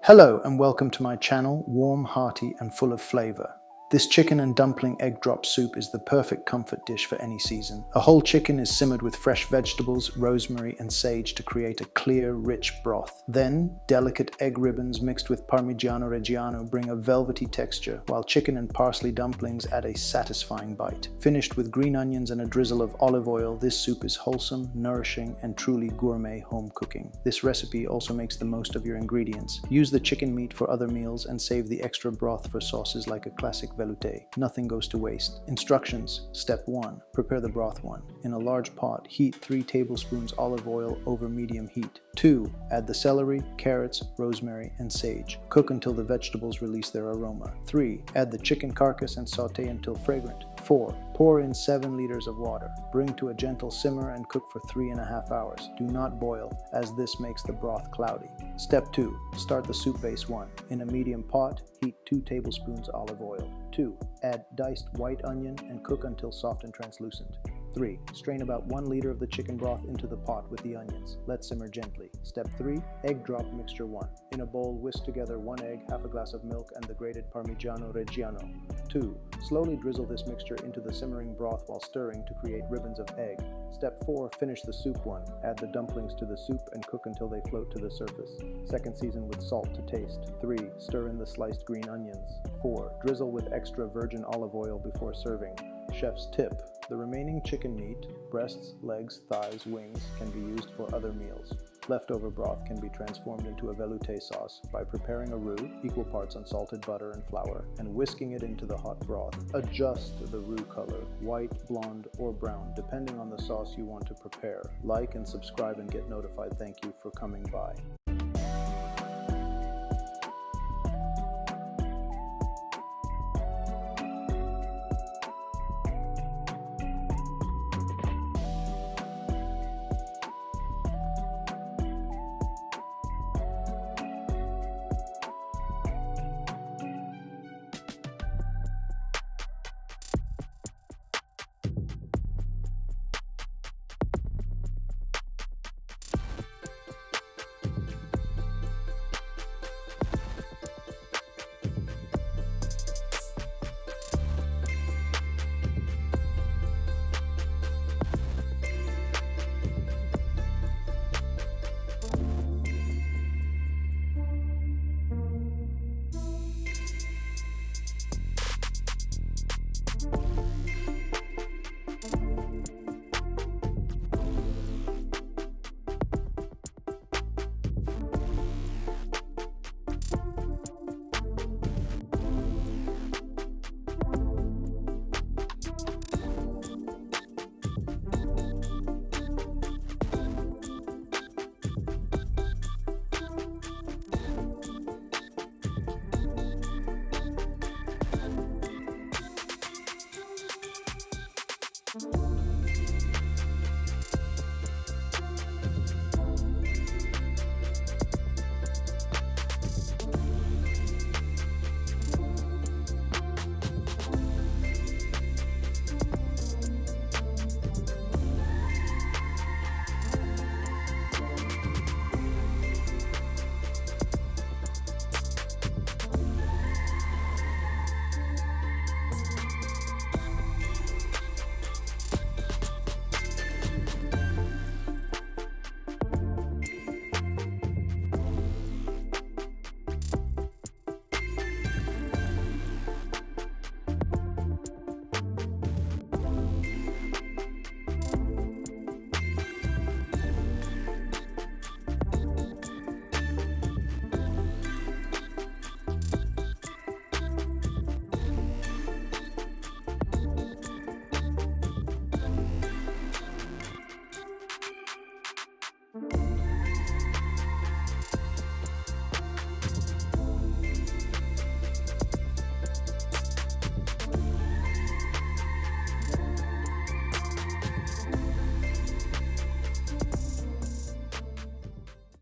Hello and welcome to my channel, warm, hearty and full of flavor. This chicken and dumpling egg drop soup is the perfect comfort dish for any season. A whole chicken is simmered with fresh vegetables, rosemary and sage to create a clear, rich broth. Then, delicate egg ribbons mixed with Parmigiano Reggiano bring a velvety texture, while chicken and parsley dumplings add a satisfying bite. Finished with green onions and a drizzle of olive oil, this soup is wholesome, nourishing and truly gourmet home cooking. This recipe also makes the most of your ingredients. Use the chicken meat for other meals and save the extra broth for sauces like a classic velouté. Nothing goes to waste. Instructions. Step 1. Prepare the broth 1. In a large pot, heat 3 tablespoons olive oil over medium heat. 2. Add the celery, carrots, rosemary, and sage. Cook until the vegetables release their aroma. 3. Add the chicken carcass and sauté until fragrant. 4. Pour in 7 liters of water. Bring to a gentle simmer and cook for 3.5 hours. Do not boil, as this makes the broth cloudy. Step 2. Start the soup base 1. In a medium pot, heat 2 tablespoons olive oil. 2. Add diced white onion and cook until soft and translucent. 3. Strain about 1 liter of the chicken broth into the pot with the onions. Let simmer gently. Step 3. Egg drop mixture 1. In a bowl, whisk together 1 egg, half a glass of milk, and the grated Parmigiano Reggiano. 2. Slowly drizzle this mixture into the simmering broth while stirring to create ribbons of egg. Step 4. Finish the soup 1. Add the dumplings to the soup and cook until they float to the surface. Second, season with salt to taste. 3. Stir in the sliced green onions. 4. Drizzle with extra virgin olive oil before serving. Chef's tip: the remaining chicken meat, breasts, legs, thighs, wings, can be used for other meals. Leftover broth can be transformed into a velouté sauce by preparing a roux, equal parts unsalted butter and flour, and whisking it into the hot broth. Adjust the roux color, white, blonde, or brown, depending on the sauce you want to prepare. Like and subscribe and get notified. Thank you for coming by.